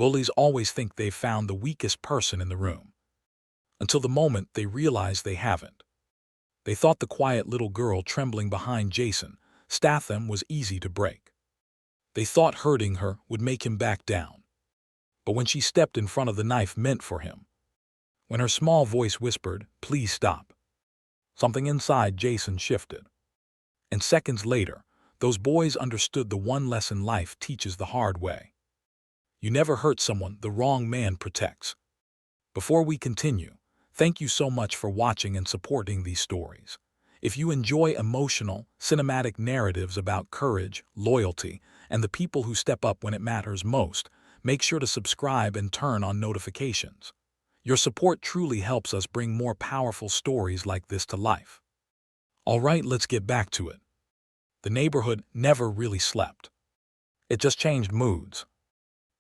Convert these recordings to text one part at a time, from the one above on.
Bullies always think they've found the weakest person in the room, until the moment they realize they haven't. They thought the quiet little girl trembling behind Jason Statham was easy to break. They thought hurting her would make him back down. But when she stepped in front of the knife meant for him, when her small voice whispered, "Please stop," something inside Jason shifted. And seconds later, those boys understood the one lesson life teaches the hard way. You never hurt someone the wrong man protects. Before we continue, thank you so much for watching and supporting these stories. If you enjoy emotional, cinematic narratives about courage, loyalty, and the people who step up when it matters most, make sure to subscribe and turn on notifications. Your support truly helps us bring more powerful stories like this to life. All right, let's get back to it. The neighborhood never really slept. It just changed moods.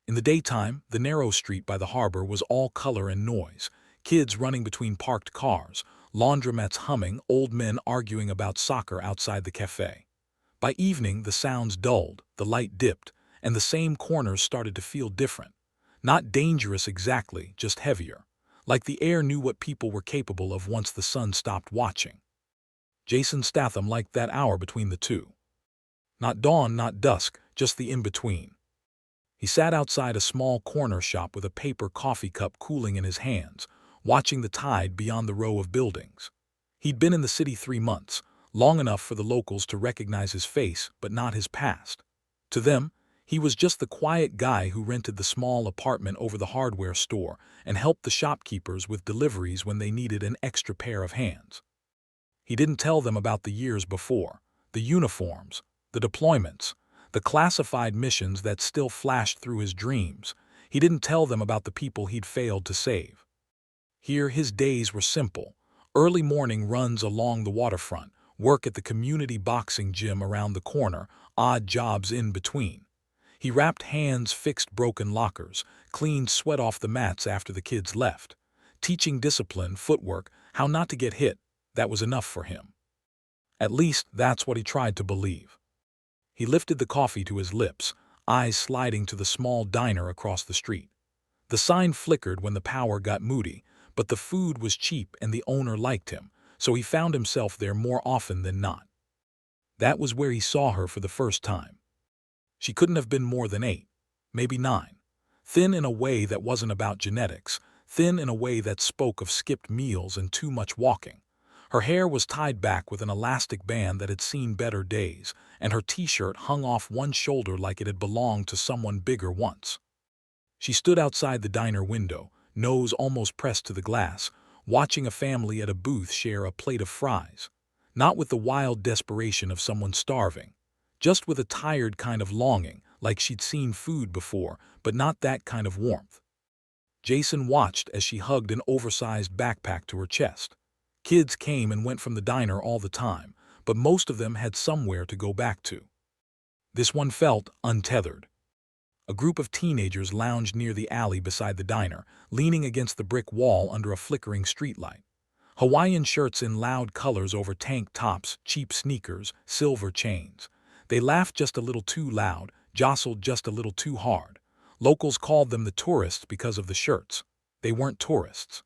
In the daytime, the narrow street by the harbor was all color and noise. Kids running between parked cars, laundromats humming, old men arguing about soccer outside the cafe. By evening, the sounds dulled, the light dipped, and the same corners started to feel different. Not dangerous exactly, just heavier. Like the air knew what people were capable of once the sun stopped watching. Jason Statham liked that hour between the two. Not dawn, not dusk, just the in-between. He sat outside a small corner shop with a paper coffee cup cooling in his hands, watching the tide beyond the row of buildings. He'd been in the city 3 months, long enough for the locals to recognize his face but not his past. To them, he was just the quiet guy who rented the small apartment over the hardware store and helped the shopkeepers with deliveries when they needed an extra pair of hands. He didn't tell them about the years before, the uniforms, the deployments, the classified missions that still flashed through his dreams. He didn't tell them about the people he'd failed to save. Here, his days were simple. Early morning runs along the waterfront, work at the community boxing gym around the corner, odd jobs in between. He wrapped hands, fixed broken lockers, cleaned sweat off the mats after the kids left. Teaching discipline, footwork, how not to get hit, that was enough for him. At least, that's what he tried to believe. He lifted the coffee to his lips, eyes sliding to the small diner across the street. The sign flickered when the power got moody, but the food was cheap and the owner liked him, so he found himself there more often than not. That was where he saw her for the first time. She couldn't have been more than 8, maybe 9. Thin in a way that wasn't about genetics, thin in a way that spoke of skipped meals and too much walking. Her hair was tied back with an elastic band that had seen better days, and her t-shirt hung off one shoulder like it had belonged to someone bigger once. She stood outside the diner window, nose almost pressed to the glass, watching a family at a booth share a plate of fries. Not with the wild desperation of someone starving, just with a tired kind of longing, like she'd seen food before, but not that kind of warmth. Jason watched as she hugged an oversized backpack to her chest. Kids came and went from the diner all the time, but most of them had somewhere to go back to. This one felt untethered. A group of teenagers lounged near the alley beside the diner, leaning against the brick wall under a flickering streetlight. Hawaiian shirts in loud colors over tank tops, cheap sneakers, silver chains. They laughed just a little too loud, jostled just a little too hard. Locals called them the tourists because of the shirts. They weren't tourists.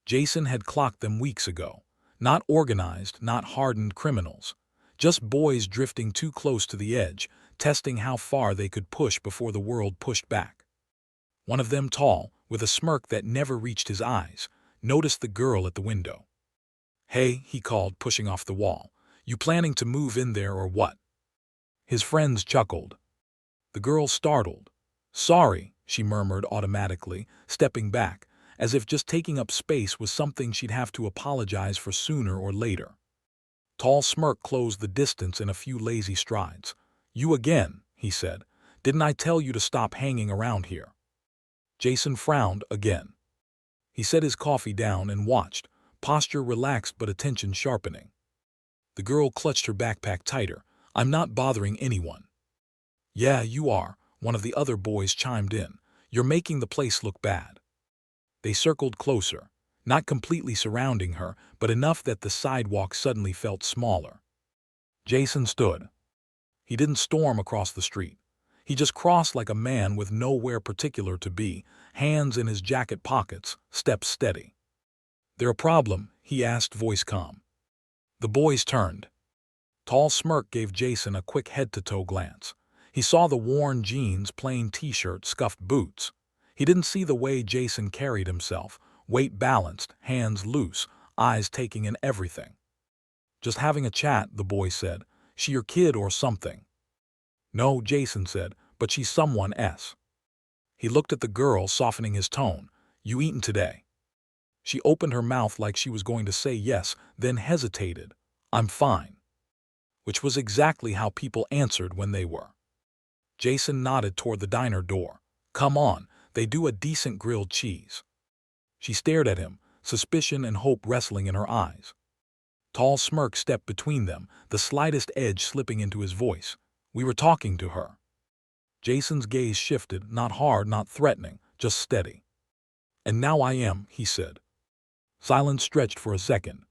Jason had clocked them weeks ago. Not organized, not hardened criminals. Just boys drifting too close to the edge, testing how far they could push before the world pushed back. One of them, tall, with a smirk that never reached his eyes, noticed the girl at the window. "Hey," he called, pushing off the wall. "You planning to move in there or what?" His friends chuckled. The girl startled. "Sorry," she murmured automatically, stepping back, as if just taking up space was something she'd have to apologize for sooner or later. Tall smirk closed the distance in a few lazy strides. "You again," he said. "Didn't I tell you to stop hanging around here?" Jason frowned again. He set his coffee down and watched, posture relaxed but attention sharpening. The girl clutched her backpack tighter. "I'm not bothering anyone." "Yeah, you are," one of the other boys chimed in. "You're making the place look bad." They circled closer, not completely surrounding her, but enough that the sidewalk suddenly felt smaller. Jason stood. He didn't storm across the street. He just crossed like a man with nowhere particular to be, hands in his jacket pockets, steps steady. "There a problem?" he asked, voice calm. The boys turned. Tall Smirk gave Jason a quick head-to-toe glance. He saw the worn jeans, plain t-shirt, scuffed boots. He didn't see the way Jason carried himself, weight balanced, hands loose, eyes taking in everything. "Just having a chat," the boy said. "She your kid or something?" "No," Jason said, "but she's someone else." He looked at the girl, softening his tone. "You eaten today?" She opened her mouth like she was going to say yes, then hesitated. "I'm fine." Which was exactly how people answered when they were. Jason nodded toward the diner door. "Come on, they do a decent grilled cheese." She stared at him, suspicion and hope wrestling in her eyes. Tall Smirk stepped between them, the slightest edge slipping into his voice. "We were talking to her." Jason's gaze shifted, not hard, not threatening, just steady. "And now I am," he said. Silence stretched for a second.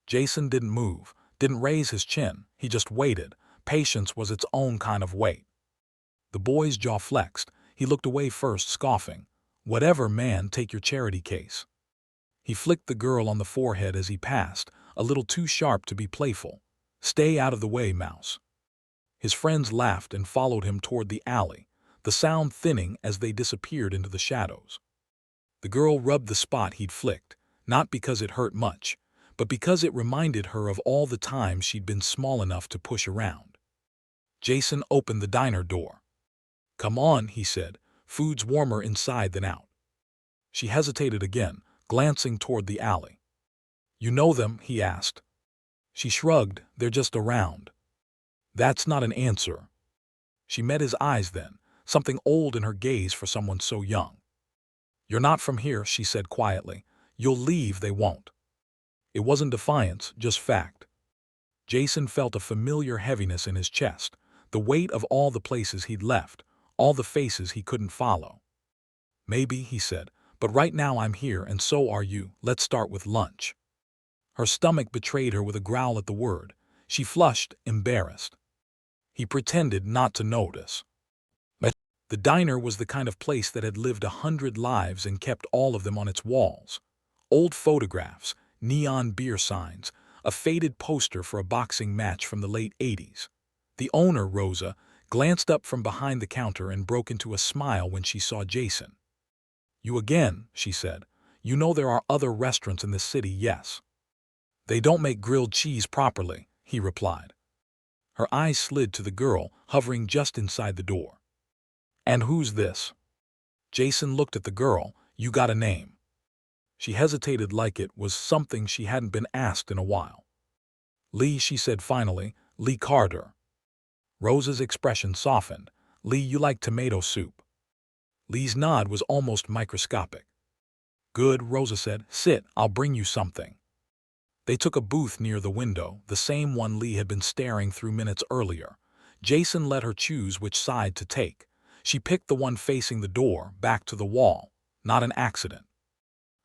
Jason didn't move, didn't raise his chin, he just waited. Patience was its own kind of wait. The boy's jaw flexed. He looked away first, scoffing. "Whatever, man, take your charity case." He flicked the girl on the forehead as he passed, a little too sharp to be playful. "Stay out of the way, mouse." His friends laughed and followed him toward the alley, the sound thinning as they disappeared into the shadows. The girl rubbed the spot he'd flicked, not because it hurt much, but because it reminded her of all the times she'd been small enough to push around. Jason opened the diner door. "Come on," he said. "Food's warmer inside than out." She hesitated again, glancing toward the alley. "You know them?" he asked. She shrugged. "They're just around." "That's not an answer." She met his eyes then, something old in her gaze for someone so young. "You're not from here," she said quietly. "You'll leave, they won't." It wasn't defiance, just fact. Jason felt a familiar heaviness in his chest, the weight of all the places he'd left, all the faces he couldn't follow. "Maybe," he said, "but right now I'm here and so are you. Let's start with lunch." Her stomach betrayed her with a growl at the word. She flushed, embarrassed. He pretended not to notice. The diner was the kind of place that had lived 100 lives and kept all of them on its walls. Old photographs, neon beer signs, a faded poster for a boxing match from the late 80s. The owner, Rosa, glanced up from behind the counter and broke into a smile when she saw Jason. "You again," she said. "You know there are other restaurants in this city, yes?" "They don't make grilled cheese properly," he replied. Her eyes slid to the girl, hovering just inside the door. "And who's this?" Jason looked at the girl. "You got a name?" She hesitated like it was something she hadn't been asked in a while. "Lee," she said finally. "Lee Carter." Rosa's expression softened. "Lee, you like tomato soup?" Lee's nod was almost microscopic. "Good," Rosa said. "Sit, I'll bring you something." They took a booth near the window, the same one Lee had been staring through minutes earlier. Jason let her choose which side to take. She picked the one facing the door, back to the wall. Not an accident.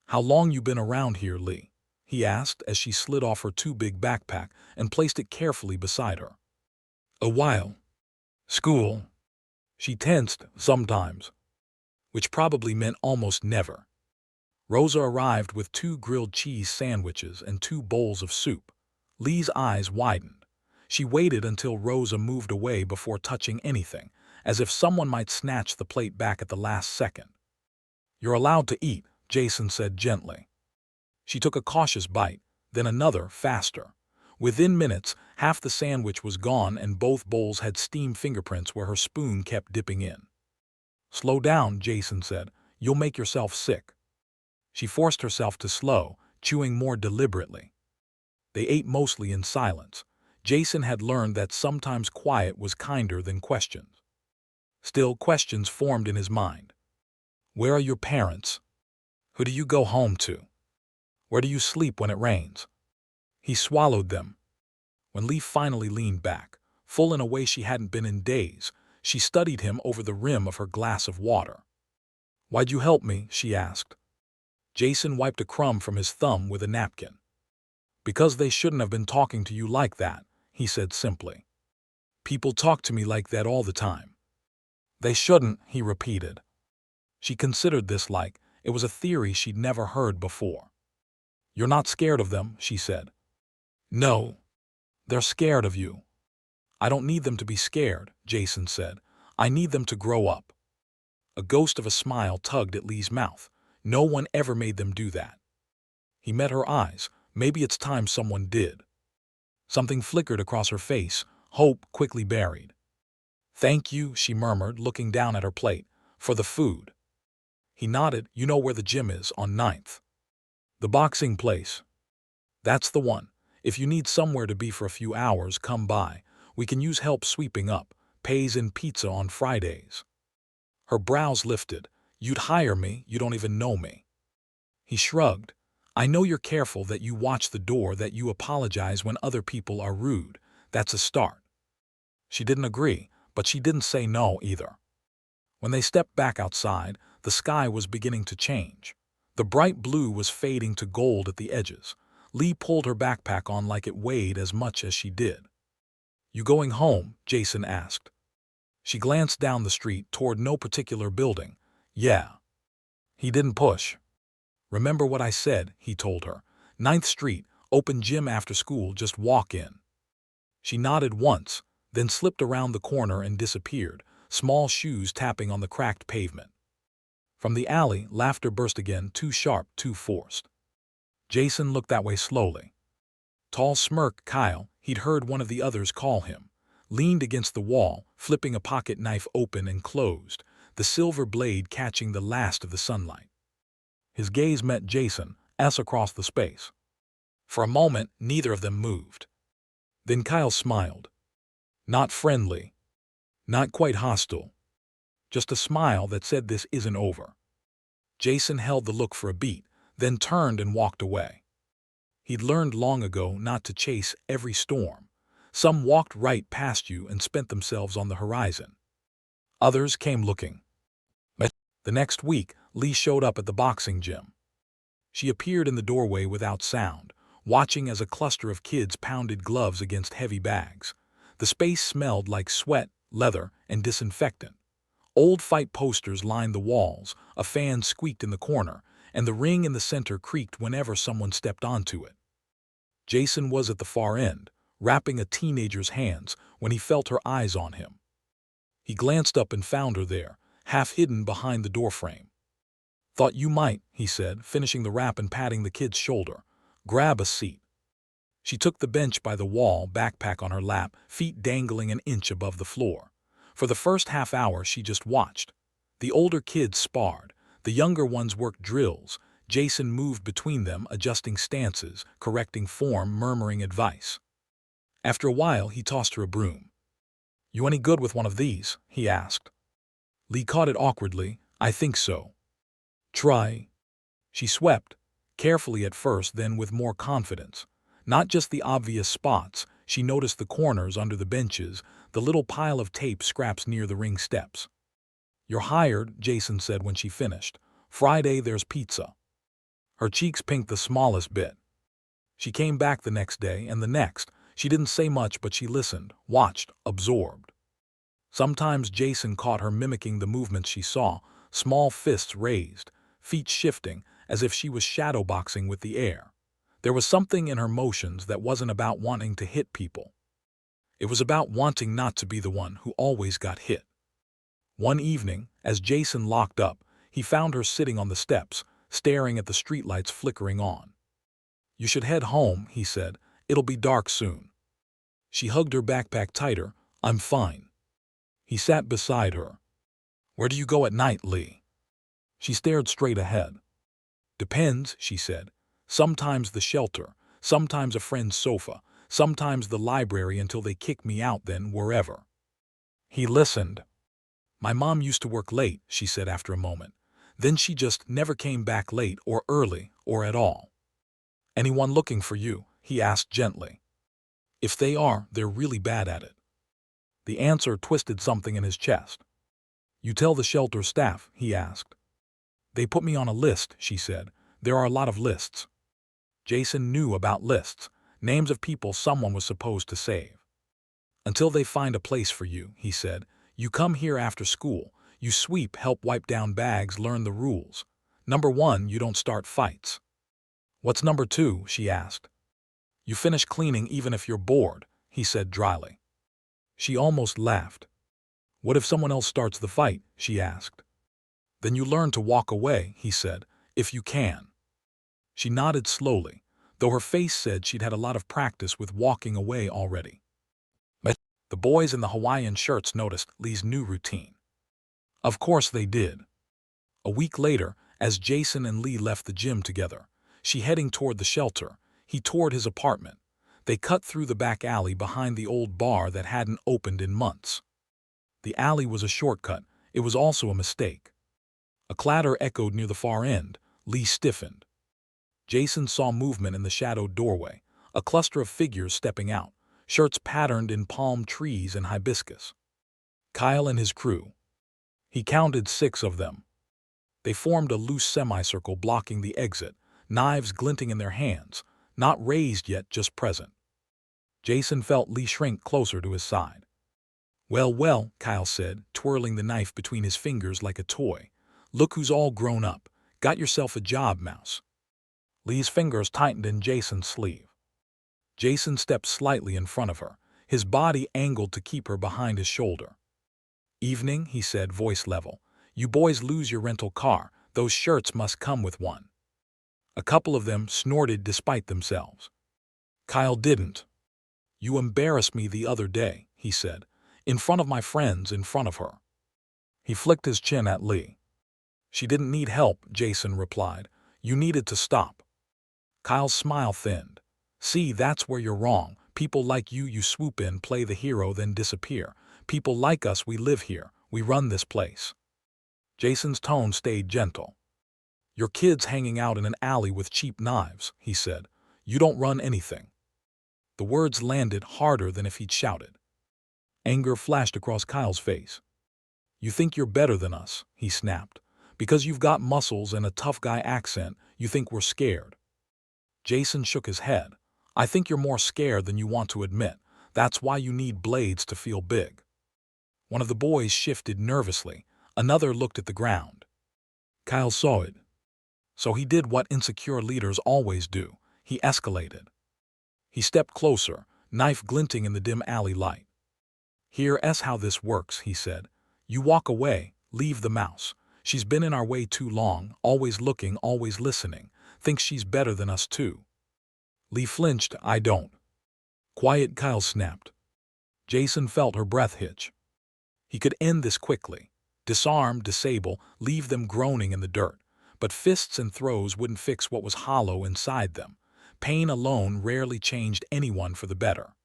"How long you been around here, Lee?" he asked as she slid off her too big backpack and placed it carefully beside her. "A while. School." She tensed, "sometimes." Which probably meant almost never. Rosa arrived with 2 grilled cheese sandwiches and 2 bowls of soup. Lee's eyes widened. She waited until Rosa moved away before touching anything, as if someone might snatch the plate back at the last second. "You're allowed to eat," Jason said gently. She took a cautious bite, then another, faster. Within minutes, half the sandwich was gone and both bowls had steam fingerprints where her spoon kept dipping in. "Slow down," Jason said. "You'll make yourself sick." She forced herself to slow, chewing more deliberately. They ate mostly in silence. Jason had learned that sometimes quiet was kinder than questions. Still, questions formed in his mind. "Where are your parents? Who do you go home to? Where do you sleep when it rains?" He swallowed them. When Lee finally leaned back, full in a way she hadn't been in days, she studied him over the rim of her glass of water. "Why'd you help me?" she asked. Jason wiped a crumb from his thumb with a napkin. "Because they shouldn't have been talking to you like that," he said simply. "People talk to me like that all the time." They shouldn't, he repeated. She considered this like it was a theory she'd never heard before. You're not scared of them, she said. No, they're scared of you. I don't need them to be scared, Jason said. I need them to grow up. A ghost of a smile tugged at Lee's mouth. No one ever made them do that. He met her eyes. Maybe it's time someone did. Something flickered across her face, hope quickly buried. Thank you, she murmured, looking down at her plate, for the food. He nodded. You know where the gym is, on 9th. The boxing place. That's the one. If you need somewhere to be for a few hours, come by. We can use help sweeping up. Pays in pizza on Fridays. Her brows lifted. You'd hire me, you don't even know me. He shrugged. I know you're careful, that you watch the door, that you apologize when other people are rude. That's a start. She didn't agree, but she didn't say no either. When they stepped back outside, the sky was beginning to change. The bright blue was fading to gold at the edges. Lee pulled her backpack on like it weighed as much as she did. You going home? Jason asked. She glanced down the street toward no particular building. Yeah. He didn't push. Remember what I said, he told her. 9th Street, open gym after school, just walk in. She nodded once, then slipped around the corner and disappeared, small shoes tapping on the cracked pavement. From the alley, laughter burst again, too sharp, too forced. Jason looked that way slowly. Tall smirk, Kyle, he'd heard one of the others call him, leaned against the wall, flipping a pocket knife open and closed, the silver blade catching the last of the sunlight. His gaze met Jason's across the space. For a moment, neither of them moved. Then Kyle smiled. Not friendly. Not quite hostile. Just a smile that said this isn't over. Jason held the look for a beat, then turned and walked away. He'd learned long ago not to chase every storm. Some walked right past you and spent themselves on the horizon. Others came looking. The next week, Lee showed up at the boxing gym. She appeared in the doorway without sound, watching as a cluster of kids pounded gloves against heavy bags. The space smelled like sweat, leather, and disinfectant. Old fight posters lined the walls, a fan squeaked in the corner, and the ring in the center creaked whenever someone stepped onto it. Jason was at the far end, wrapping a teenager's hands, when he felt her eyes on him. He glanced up and found her there, half hidden behind the doorframe. Thought you might, he said, finishing the wrap and patting the kid's shoulder. Grab a seat. She took the bench by the wall, backpack on her lap, feet dangling an inch above the floor. For the first half hour she just watched. The older kids sparred. The younger ones worked drills. Jason moved between them, adjusting stances, correcting form, murmuring advice. After a while he tossed her a broom. You any good with one of these? He asked. Lee caught it awkwardly. I think so. Try. She swept, carefully at first, then with more confidence. Not just the obvious spots, she noticed the corners under the benches, the little pile of tape scraps near the ring steps. You're hired, Jason said when she finished. Friday there's pizza. Her cheeks pinked the smallest bit. She came back the next day and the next. She didn't say much, but she listened, watched, absorbed. Sometimes Jason caught her mimicking the movements she saw, small fists raised, feet shifting, as if she was shadowboxing with the air. There was something in her motions that wasn't about wanting to hit people. It was about wanting not to be the one who always got hit. One evening, as Jason locked up, he found her sitting on the steps, staring at the streetlights flickering on. You should head home, he said. It'll be dark soon. She hugged her backpack tighter. I'm fine. He sat beside her. Where do you go at night, Lee? She stared straight ahead. Depends, she said. Sometimes the shelter, sometimes a friend's sofa, sometimes the library until they kick me out, then wherever. He listened. My mom used to work late, she said after a moment. Then she just never came back late or early or at all. Anyone looking for you? He asked gently. If they are, they're really bad at it. The answer twisted something in his chest. You tell the shelter staff, he asked. They put me on a list, she said. There are a lot of lists. Jason knew about lists, names of people someone was supposed to save. Until they find a place for you, he said, You come here after school. You sweep, help wipe down bags, learn the rules. Number 1, you don't start fights. What's number 2? She asked. You finish cleaning even if you're bored, he said dryly. She almost laughed. What if someone else starts the fight? She asked. Then you learn to walk away, he said, if you can. She nodded slowly, though her face said she'd had a lot of practice with walking away already. But the boys in the Hawaiian shirts noticed Lee's new routine. Of course they did. A week later, as Jason and Lee left the gym together, she heading toward the shelter, he toward his apartment. They cut through the back alley behind the old bar that hadn't opened in months. The alley was a shortcut. It was also a mistake. A clatter echoed near the far end. Lee stiffened. Jason saw movement in the shadowed doorway, a cluster of figures stepping out, shirts patterned in palm trees and hibiscus. Kyle and his crew. He counted 6 of them. They formed a loose semicircle blocking the exit, knives glinting in their hands, not raised yet, just present. Jason felt Lee shrink closer to his side. Well, well, Kyle said, twirling the knife between his fingers like a toy. Look who's all grown up. Got yourself a job, mouse. Lee's fingers tightened in Jason's sleeve. Jason stepped slightly in front of her, his body angled to keep her behind his shoulder. Evening, he said, voice level. You boys lose your rental car. Those shirts must come with one. A couple of them snorted despite themselves. Kyle didn't. You embarrassed me the other day, he said, in front of my friends, in front of her. He flicked his chin at Lee. She didn't need help, Jason replied. You needed to stop. Kyle's smile thinned. See, that's where you're wrong. People like you swoop in, play the hero, then disappear. People like us, we live here. We run this place. Jason's tone stayed gentle. Your kid's hanging out in an alley with cheap knives, he said. You don't run anything. The words landed harder than if he'd shouted. Anger flashed across Kyle's face. You think you're better than us, he snapped. Because you've got muscles and a tough guy accent, you think we're scared. Jason shook his head. I think you're more scared than you want to admit. That's why you need blades to feel big. One of the boys shifted nervously. Another looked at the ground. Kyle saw it. So he did what insecure leaders always do. He escalated. He stepped closer, knife glinting in the dim alley light. Here's how this works, he said. You walk away, leave the mouse. She's been in our way too long, always looking, always listening. Thinks she's better than us too. Lee flinched. I don't. Quiet, Kyle snapped. Jason felt her breath hitch. He could end this quickly. Disarm, disable, leave them groaning in the dirt. But fists and throws wouldn't fix what was hollow inside them. Pain alone rarely changed anyone for the better.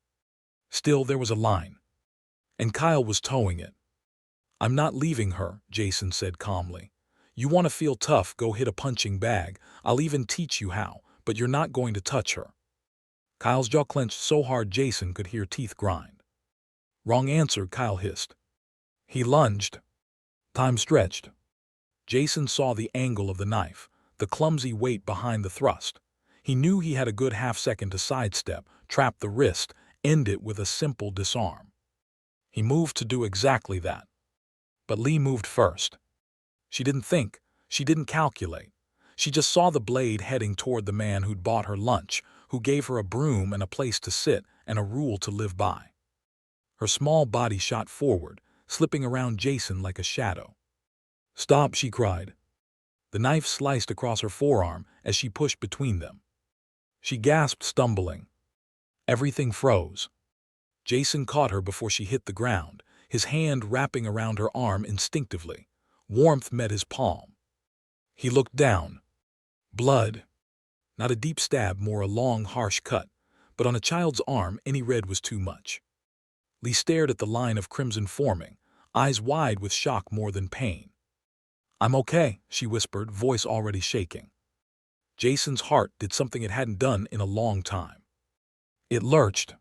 Still, there was a line. And Kyle was towing it. I'm not leaving her, Jason said calmly. You want to feel tough, go hit a punching bag. I'll even teach you how, but you're not going to touch her. Kyle's jaw clenched so hard Jason could hear teeth grind. Wrong answer, Kyle hissed. He lunged. Time stretched. Jason saw the angle of the knife, the clumsy weight behind the thrust. He knew he had a good half-second to sidestep, trap the wrist, end it with a simple disarm. He moved to do exactly that. But Lee moved first. She didn't think. She didn't calculate. She just saw the blade heading toward the man who'd bought her lunch, who gave her a broom and a place to sit and a rule to live by. Her small body shot forward, slipping around Jason like a shadow. Stop, she cried. The knife sliced across her forearm as she pushed between them. She gasped, stumbling. Everything froze. Jason caught her before she hit the ground, his hand wrapping around her arm instinctively. Warmth met his palm. He looked down. Blood. Not a deep stab, more a long, harsh cut, but on a child's arm any red was too much. Lee stared at the line of crimson forming, eyes wide with shock more than pain. I'm okay, she whispered, voice already shaking. Jason's heart did something it hadn't done in a long time. It lurched.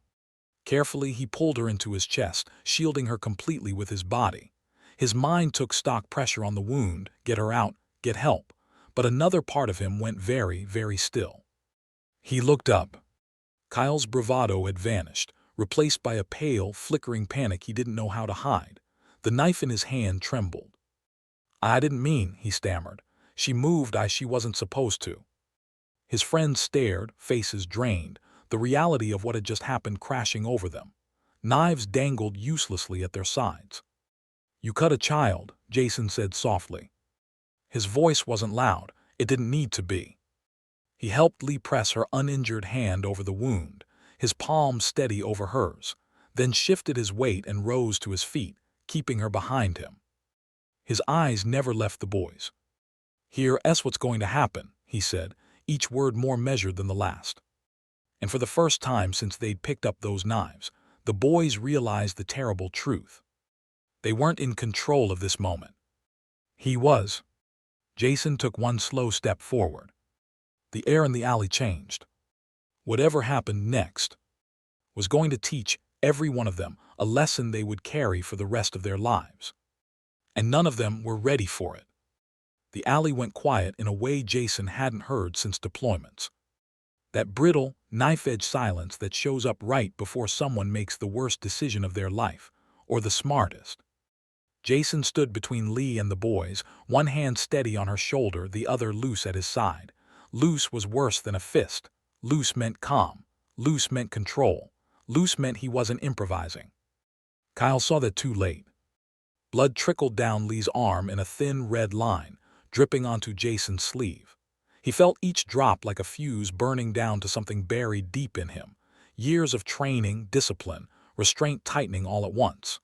Carefully, he pulled her into his chest, shielding her completely with his body. His mind took stock, pressure on the wound, get her out, get help. But another part of him went very, very still. He looked up. Kyle's bravado had vanished, replaced by a pale, flickering panic he didn't know how to hide. The knife in his hand trembled. "I didn't mean," he stammered. "She moved she wasn't supposed to." His friends stared, faces drained, the reality of what had just happened crashing over them. Knives dangled uselessly at their sides. "You cut a child," Jason said softly. His voice wasn't loud. It didn't need to be. He helped Lee press her uninjured hand over the wound, his palm steady over hers, then shifted his weight and rose to his feet, keeping her behind him. His eyes never left the boys. "Here's what's going to happen," he said, each word more measured than the last. And for the first time since they'd picked up those knives, the boys realized the terrible truth. They weren't in control of this moment. He was. Jason took one slow step forward. The air in the alley changed. Whatever happened next was going to teach every one of them a lesson they would carry for the rest of their lives. And none of them were ready for it. The alley went quiet in a way Jason hadn't heard since deployments. That brittle, knife-edge silence that shows up right before someone makes the worst decision of their life, or the smartest. Jason stood between Lee and the boys, one hand steady on her shoulder, the other loose at his side. Loose was worse than a fist. Loose meant calm. Loose meant control. Loose meant he wasn't improvising. Kyle saw that too late. Blood trickled down Lee's arm in a thin red line, dripping onto Jason's sleeve. He felt each drop like a fuse burning down to something buried deep in him. Years of training, discipline, restraint tightening all at once.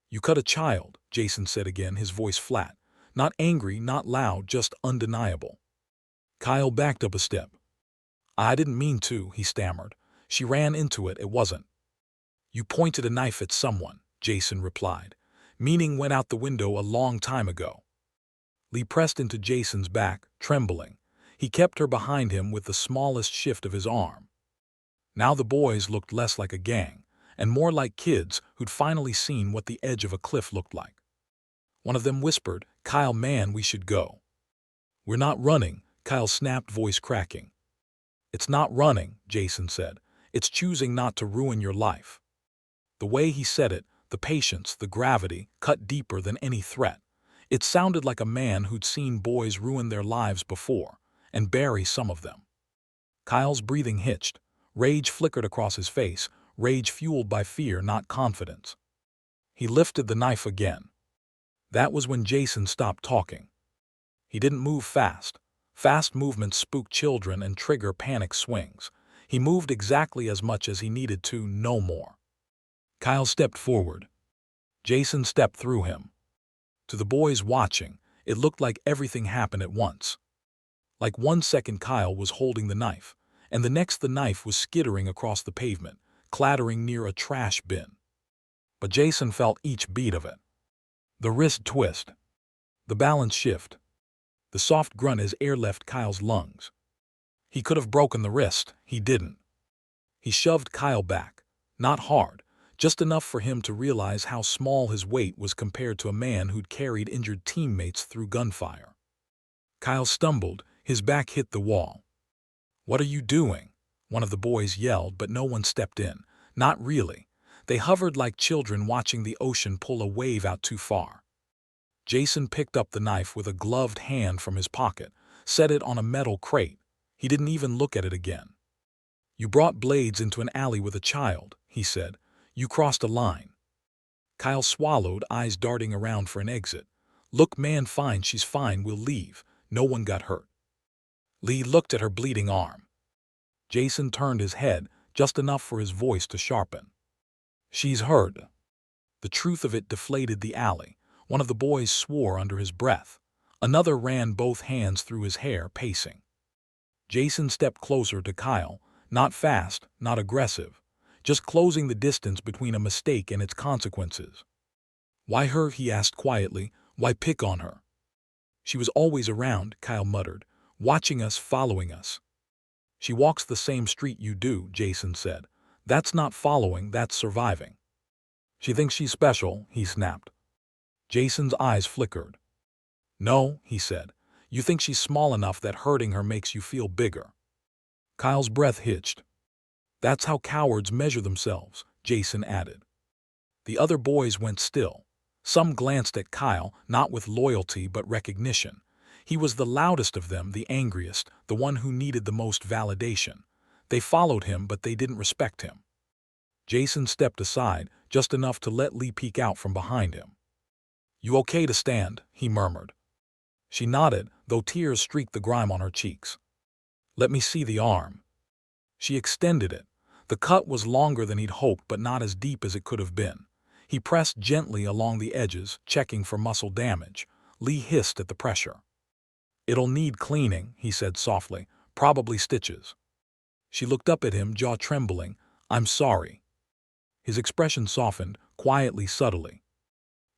"You cut a child," Jason said again, his voice flat. Not angry, not loud, just undeniable. Kyle backed up a step. "I didn't mean to," he stammered. "She ran into it, it wasn't." "You pointed a knife at someone," Jason replied. "Meaning went out the window a long time ago." Lee pressed into Jason's back, trembling. He kept her behind him with the smallest shift of his arm. Now the boys looked less like a gang, and more like kids who'd finally seen what the edge of a cliff looked like. One of them whispered, "Kyle, man, we should go." "We're not running," Kyle snapped, voice cracking. "It's not running," Jason said. "It's choosing not to ruin your life." The way he said it, the patience, the gravity, cut deeper than any threat. It sounded like a man who'd seen boys ruin their lives before, and bury some of them. Kyle's breathing hitched. Rage flickered across his face, rage fueled by fear, not confidence. He lifted the knife again. That was when Jason stopped talking. He didn't move fast. Fast movements spook children and trigger panic swings. He moved exactly as much as he needed to, no more. Kyle stepped forward. Jason stepped through him. To the boys watching, it looked like everything happened at once. Like 1 second Kyle was holding the knife, and the next the knife was skittering across the pavement, clattering near a trash bin. But Jason felt each beat of it. The wrist twist. The balance shift. The soft grunt as air left Kyle's lungs. He could have broken the wrist. He didn't. He shoved Kyle back. Not hard, just enough for him to realize how small his weight was compared to a man who'd carried injured teammates through gunfire. Kyle stumbled, his back hit the wall. "What are you doing?" one of the boys yelled, but no one stepped in. Not really. They hovered like children watching the ocean pull a wave out too far. Jason picked up the knife with a gloved hand from his pocket, set it on a metal crate. He didn't even look at it again. "You brought blades into an alley with a child," he said. "You crossed a line." Kyle swallowed, eyes darting around for an exit. "Look, man, fine, she's fine, we'll leave. No one got hurt." Lee looked at her bleeding arm. Jason turned his head, just enough for his voice to sharpen. "She's hurt." The truth of it deflated the alley. One of the boys swore under his breath. Another ran both hands through his hair, pacing. Jason stepped closer to Kyle, not fast, not aggressive, just closing the distance between a mistake and its consequences. "Why her?" he asked quietly. "Why pick on her?" "She was always around," Kyle muttered, "watching us, following us." "She walks the same street you do," Jason said. "That's not following, that's surviving." "She thinks she's special," he snapped. Jason's eyes flickered. "No," he said. "You think she's small enough that hurting her makes you feel bigger." Kyle's breath hitched. "That's how cowards measure themselves," Jason added. The other boys went still. Some glanced at Kyle, not with loyalty but recognition. He was the loudest of them, the angriest, the one who needed the most validation. They followed him, but they didn't respect him. Jason stepped aside, just enough to let Lee peek out from behind him. "You okay to stand?" he murmured. She nodded, though tears streaked the grime on her cheeks. "Let me see the arm." She extended it. The cut was longer than he'd hoped, but not as deep as it could have been. He pressed gently along the edges, checking for muscle damage. Lee hissed at the pressure. "It'll need cleaning," he said softly. "Probably stitches." She looked up at him, jaw trembling. "I'm sorry." His expression softened, quietly, subtly.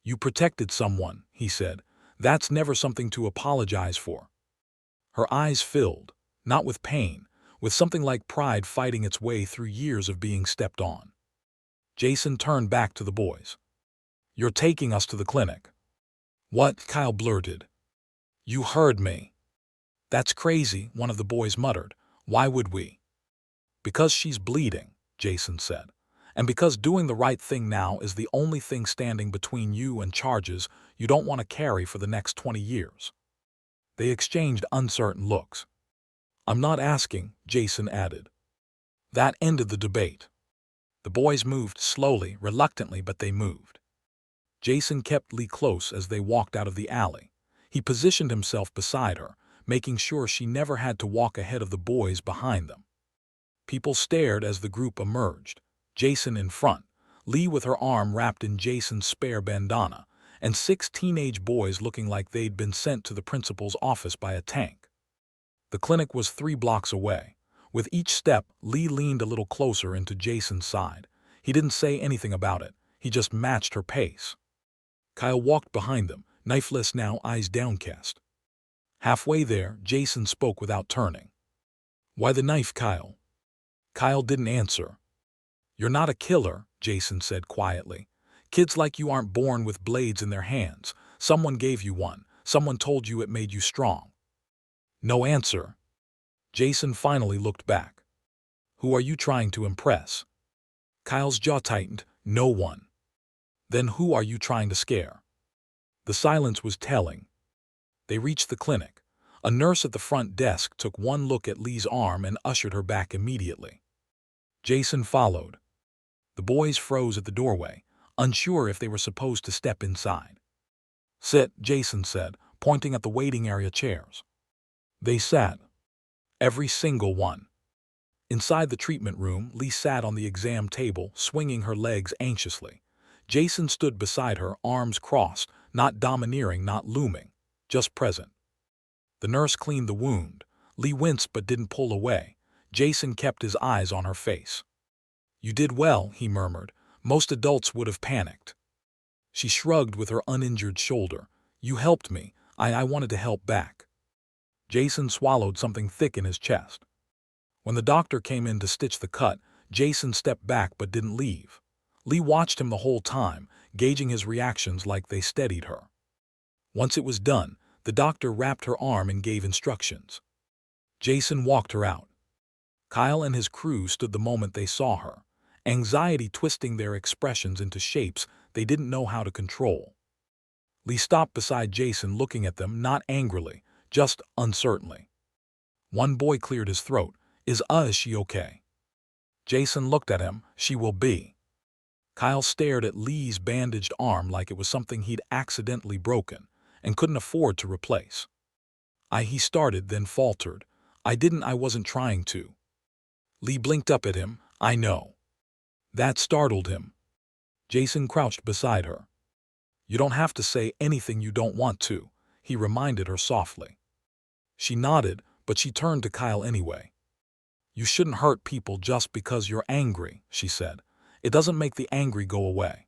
"You protected someone," he said. "That's never something to apologize for." Her eyes filled, not with pain, with something like pride fighting its way through years of being stepped on. Jason turned back to the boys. "You're taking us to the clinic." "What?" Kyle blurted. "You heard me." "That's crazy," one of the boys muttered. "Why would we?" "Because she's bleeding," Jason said. "And because doing the right thing now is the only thing standing between you and charges you don't want to carry for the next 20 years. They exchanged uncertain looks. "I'm not asking," Jason added. That ended the debate. The boys moved slowly, reluctantly, but they moved. Jason kept Lee close as they walked out of the alley. He positioned himself beside her, making sure she never had to walk ahead of the boys behind them. People stared as the group emerged. Jason in front, Lee with her arm wrapped in Jason's spare bandana, and 6 teenage boys looking like they'd been sent to the principal's office by a tank. The clinic was 3 blocks away. With each step, Lee leaned a little closer into Jason's side. He didn't say anything about it. He just matched her pace. Kyle walked behind them, knifeless now, eyes downcast. Halfway there, Jason spoke without turning. "Why the knife, Kyle?" Kyle didn't answer. "You're not a killer," Jason said quietly. "Kids like you aren't born with blades in their hands. Someone gave you one. Someone told you it made you strong." No answer. Jason finally looked back. "Who are you trying to impress?" Kyle's jaw tightened. "No one." "Then who are you trying to scare?" The silence was telling. They reached the clinic. A nurse at the front desk took one look at Lee's arm and ushered her back immediately. Jason followed. The boys froze at the doorway, unsure if they were supposed to step inside. "Sit," Jason said, pointing at the waiting area chairs. They sat. Every single one. Inside the treatment room, Lee sat on the exam table, swinging her legs anxiously. Jason stood beside her, arms crossed, not domineering, not looming, just present. The nurse cleaned the wound. Lee winced but didn't pull away. Jason kept his eyes on her face. "You did well," he murmured. "Most adults would have panicked." She shrugged with her uninjured shoulder. "You helped me. I wanted to help back." Jason swallowed something thick in his chest. When the doctor came in to stitch the cut, Jason stepped back but didn't leave. Lee watched him the whole time, gauging his reactions like they steadied her. Once it was done, the doctor wrapped her arm and gave instructions. Jason walked her out. Kyle and his crew stood the moment they saw her, anxiety twisting their expressions into shapes they didn't know how to control. Lee stopped beside Jason, looking at them, not angrily, just uncertainly. One boy cleared his throat. Is she okay?" Jason looked at him. "She will be." Kyle stared at Lee's bandaged arm like it was something he'd accidentally broken and couldn't afford to replace. He started, then faltered. I wasn't trying to." Lee blinked up at him. "I know." That startled him. Jason crouched beside her. "You don't have to say anything you don't want to," he reminded her softly. She nodded, but she turned to Kyle anyway. "You shouldn't hurt people just because you're angry," she said. "It doesn't make the angry go away."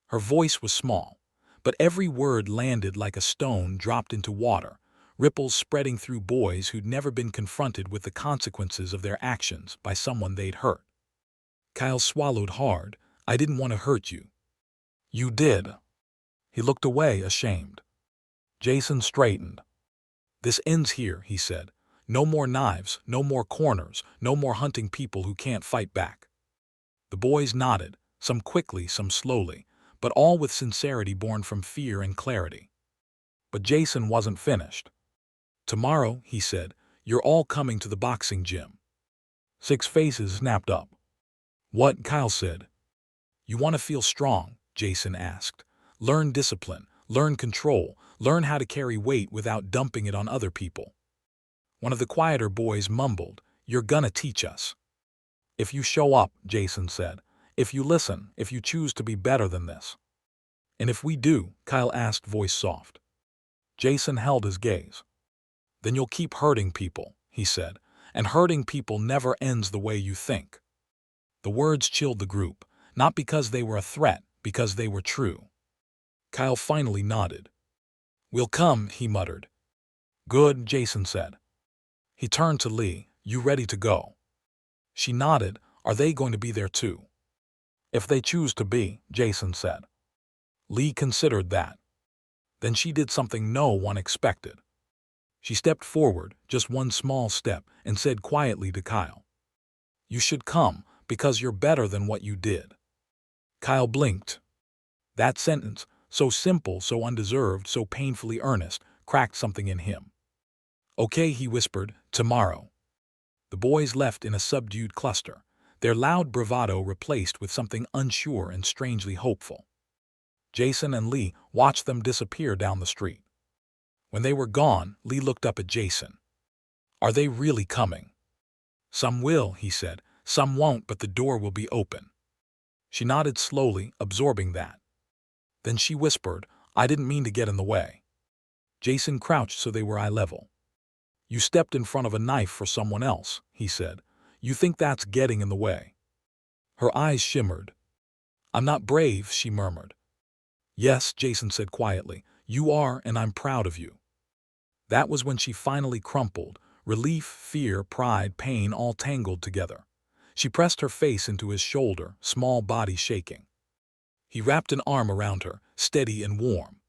Her voice was small, but every word landed like a stone dropped into water, ripples spreading through boys who'd never been confronted with the consequences of their actions by someone they'd hurt. Kyle swallowed hard. "I didn't want to hurt you." "You did." He looked away, ashamed. Jason straightened. "This ends here," he said. "No more knives, no more corners, no more hunting people who can't fight back." The boys nodded, some quickly, some slowly, but all with sincerity born from fear and clarity. But Jason wasn't finished. "Tomorrow," he said, "you're all coming to the boxing gym." 6 faces snapped up. "What?" Kyle said. "You want to feel strong?" Jason asked. "Learn discipline, learn control, learn how to carry weight without dumping it on other people." One of the quieter boys mumbled, "You're gonna teach us." "If you show up," Jason said. "If you listen, if you choose to be better than this." "And if we do?" Kyle asked, voice soft. Jason held his gaze. "Then you'll keep hurting people," he said, "and hurting people never ends the way you think." The words chilled the group, not because they were a threat, because they were true. Kyle finally nodded. "We'll come," he muttered. "Good," Jason said. He turned to Lee. "You ready to go?" She nodded. "Are they going to be there too?" "If they choose to be," Jason said. Lee considered that. Then she did something no one expected. She stepped forward, just one small step, and said quietly to Kyle, "You should come, because you're better than what you did." Kyle blinked. That sentence, so simple, so undeserved, so painfully earnest, cracked something in him. "Okay," he whispered, "tomorrow." The boys left in a subdued cluster, their loud bravado replaced with something unsure and strangely hopeful. Jason and Lee watched them disappear down the street. When they were gone, Lee looked up at Jason. "Are they really coming?" "Some will," he said. "Some won't, but the door will be open." She nodded slowly, absorbing that. Then she whispered, "I didn't mean to get in the way." Jason crouched so they were eye level. "You stepped in front of a knife for someone else," he said. "You think that's getting in the way?" Her eyes shimmered. "I'm not brave," she murmured. "Yes," Jason said quietly, "you are, and I'm proud of you." That was when she finally crumpled, relief, fear, pride, pain all tangled together. She pressed her face into his shoulder, small body shaking. He wrapped an arm around her, steady and warm.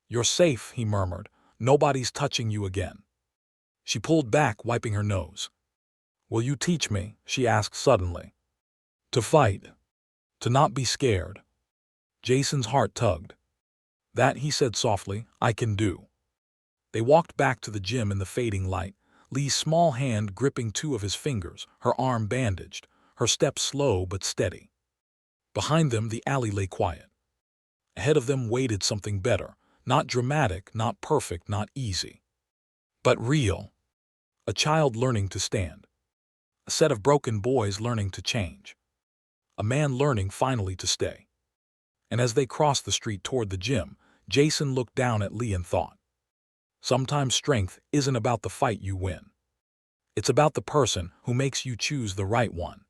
"You're safe," he murmured. "Nobody's touching you again." She pulled back, wiping her nose. "Will you teach me?" she asked suddenly. "To fight. To not be scared." Jason's heart tugged. "That," he said softly, "I can do." They walked back to the gym in the fading light, Lee's small hand gripping 2 of his fingers, her arm bandaged, her step slow but steady. Behind them, the alley lay quiet. Ahead of them waited something better, not dramatic, not perfect, not easy, but real. A child learning to stand. A set of broken boys learning to change. A man learning finally to stay. And as they crossed the street toward the gym, Jason looked down at Lee and thought, sometimes strength isn't about the fight you win. It's about the person who makes you choose the right one.